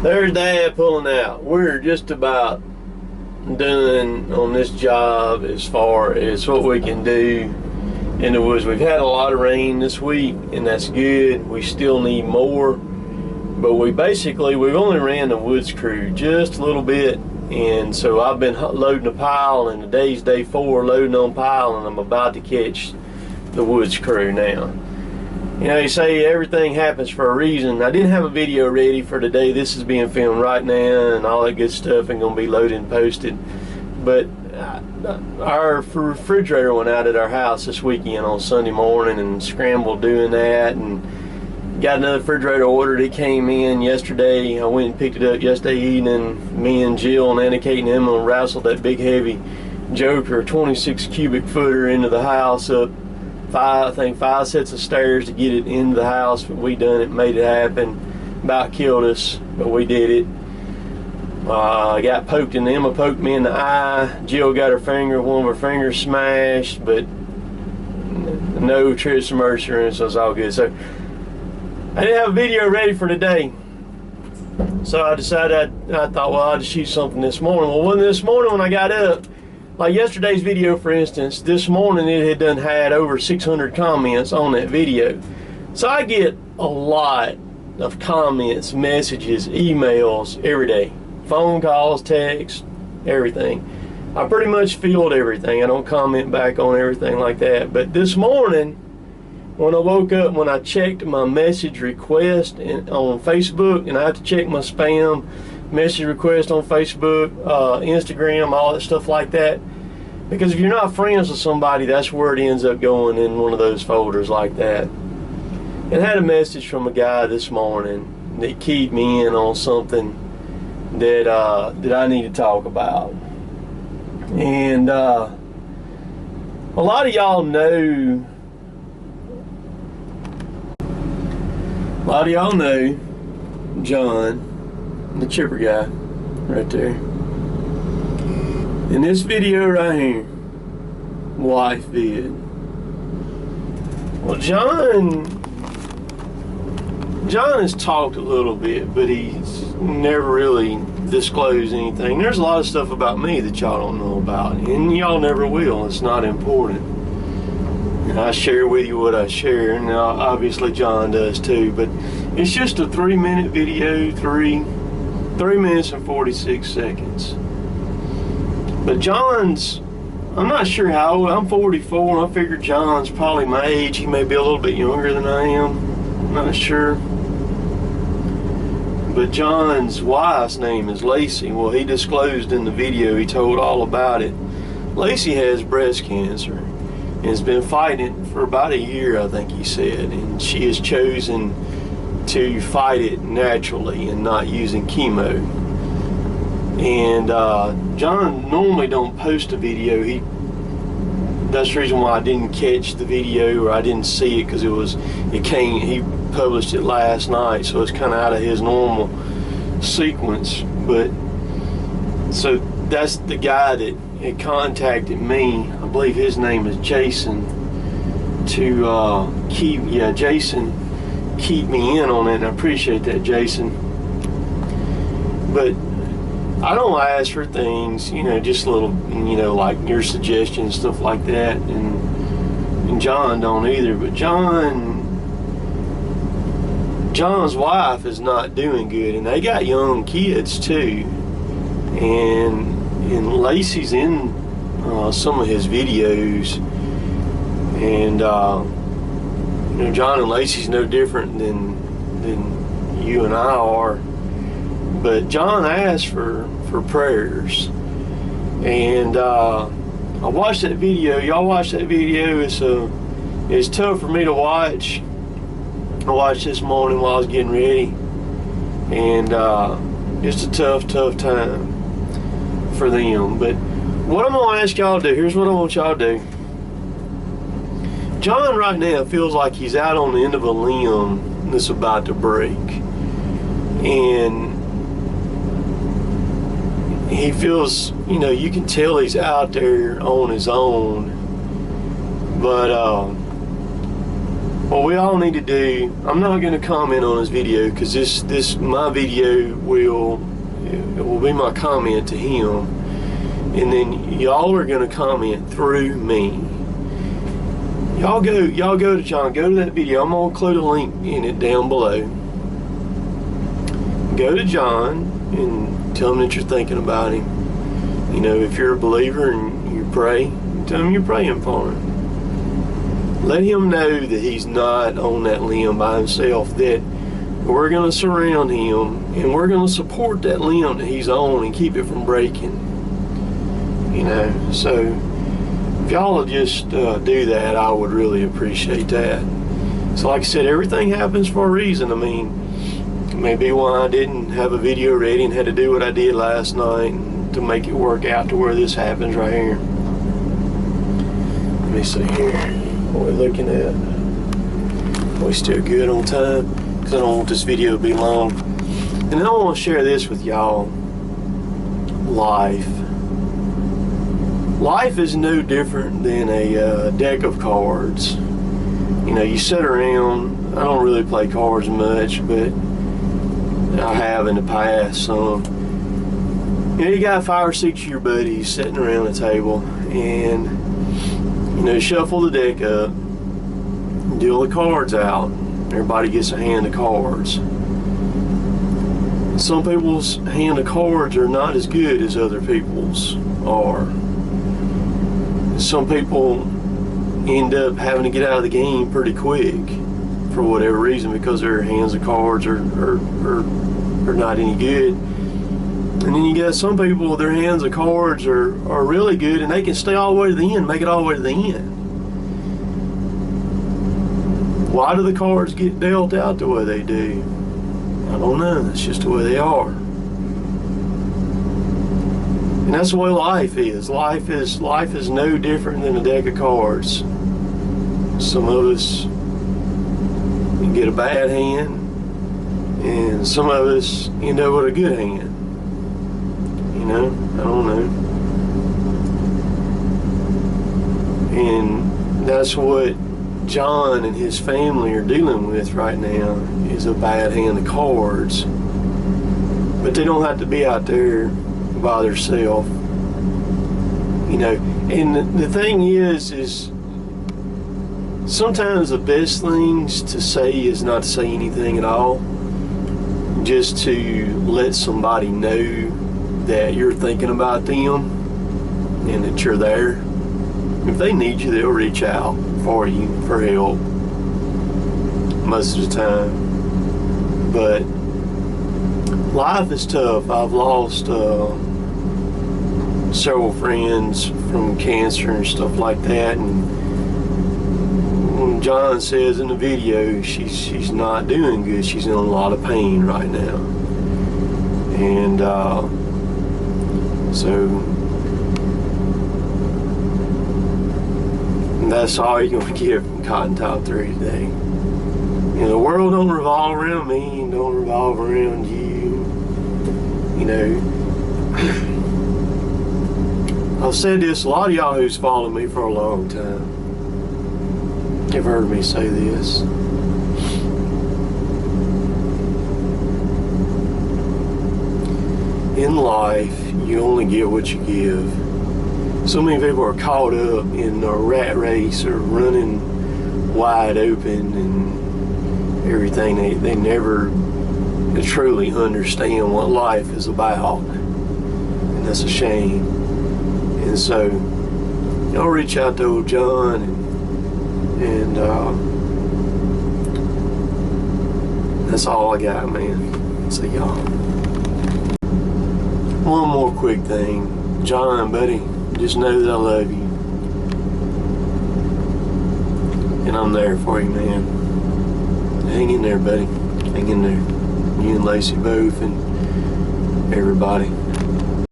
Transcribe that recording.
There's Dad pulling out. We're just about done on this job as far as what we can do in the woods. We've had a lot of rain this week, and that's good. We still need more, but we've only ran the woods crew just a little bit, and so I've been loading a pile, and today's day 4 loading on pile, and I'm about to catch the woods crew now. You know, you say everything happens for a reason. I didn't have a video ready for today. This is being filmed right now and all that good stuff, and gonna be loaded and posted. But our refrigerator went out at our house this weekend on Sunday morning, and scrambled doing that, and got another refrigerator ordered. It came in yesterday. I went and picked it up yesterday evening. Me and Jill and Anna Kate and Emma wrestled that big heavy Joker 26 cubic footer into the house up I think 5 sets of stairs to get it into the house. But we done it, made it happen. About killed us, but we did it. I got poked in the Emma poked me in the eye. Jill got one of her fingers smashed, but no trips to mercy, so it's all good. So I didn't have a video ready for today, so I decided I thought, well, I'll just shoot something this morning. Well, this morning when I got up, like yesterday's video, for instance, this morning it had over 600 comments on that video. So I get a lot of comments, messages, emails every day. Phone calls, texts, everything. I pretty much field everything. I don't comment back on everything like that. But this morning, when I woke up, when I checked my message request on Facebook, and I have to check my spam message request on Facebook, Instagram, all that stuff like that, because if you're not friends with somebody, that's where it ends up going, in one of those folders like that. And I had a message from a guy this morning that keyed me in on something that I need to talk about. And a lot of y'all know John, the chipper guy right there. In this video right here, wife vid. Well, John has talked a little bit, but he's never really disclosed anything. There's a lot of stuff about me that y'all don't know about, and y'all never will. It's not important. And I share with you what I share, and obviously John does too, but it's just a 3-minute video, 3 minutes and 46 seconds. But John's, I'm not sure how old. I'm 44, and I figure John's probably my age. He may be a little bit younger than I am. I'm not sure. But John's wife's name is Lacey. Well, he disclosed in the video, he told all about it. Lacey has breast cancer and has been fighting it for about a year, I think he said. And she has chosen to fight it naturally and not using chemo. And John normally don't post a video. That's the reason why I didn't catch the video, or I didn't see it, because he published it last night, so it's kind of out of his normal sequence. But so that's the guy that had contacted me. I believe his name is Jason, to Jason keep me in on it, and I appreciate that, Jason. But I don't ask for things, just a little, like your suggestions, stuff like that, and John don't either. But John's wife is not doing good, and they got young kids too. And Lacey's in some of his videos, and John and Lacey's no different than you and I are. But John asked for prayers, and I watched that video. Y'all watched that video. It's tough for me to watch. I watched this morning while I was getting ready, and it's a tough time for them. But what I'm gonna ask y'all to do, here's what I want y'all to do. John right now feels like he's out on the end of a limb that's about to break, and he feels, you can tell he's out there on his own. But what we all need to do, I'm not going to comment on his video because my video will be my comment to him, and then y'all are going to comment through me. Y'all go to John, go to that video. I'm going to include a link in it down below. Go to John and tell him that you're thinking about him. You know, if you're a believer and you pray, tell him you're praying for him. Let him know that he's not on that limb by himself, that we're going to surround him and we're going to support that limb that he's on and keep it from breaking. You know, so if y'all will just do that, I would really appreciate that. So like I said, everything happens for a reason. I mean, maybe why I didn't have a video ready and had to do what I did last night to make it work out to where this happens right here. Let me see here. What we're looking at. Are we still good on time? Because I don't want this video to be long. And I want to share this with y'all. Life. Life is no different than a deck of cards. You know, you sit around. I don't really play cards much, but I have in the past some. You know, you got 5 or 6 of your buddies sitting around the table, and you know, shuffle the deck up, deal the cards out. Everybody gets a hand of cards. Some people's hand of cards are not as good as other people's are. Some people end up having to get out of the game pretty quick for whatever reason because their hands of cards are not any good. And then you got some people, their hands of cards are really good and they can stay all the way to the end, make it all the way to the end. Why do the cards get dealt out the way they do? I don't know. That's just the way they are. And that's the way life is. Life is no different than a deck of cards. Some of us get a bad hand, and some of us end up with a good hand. You know, I don't know. And that's what John and his family are dealing with right now, is a bad hand of cards. But they don't have to be out there by themselves. You know, and the thing is sometimes the best things to say is not to say anything at all. Just to let somebody know that you're thinking about them and that you're there. If they need you, they'll reach out for you for help most of the time. But life is tough. I've lost several friends from cancer and stuff like that, and when John says in the video she's not doing good, she's in a lot of pain right now, and so that's all you're going to get from Cotton Top 3 today. You know, the world don't revolve around me and don't revolve around you. You know, I've said this, a lot of y'all who's followed me for a long time have heard me say this. In life, you only get what you give. So many people are caught up in a rat race or running wide open and everything. They never truly understand what life is about. And that's a shame. And so, y'all reach out to old John and that's all I got, man. See y'all. One more quick thing. John, buddy, just know that I love you. And I'm there for you, man. Hang in there, buddy. Hang in there. You and Lacey both and everybody.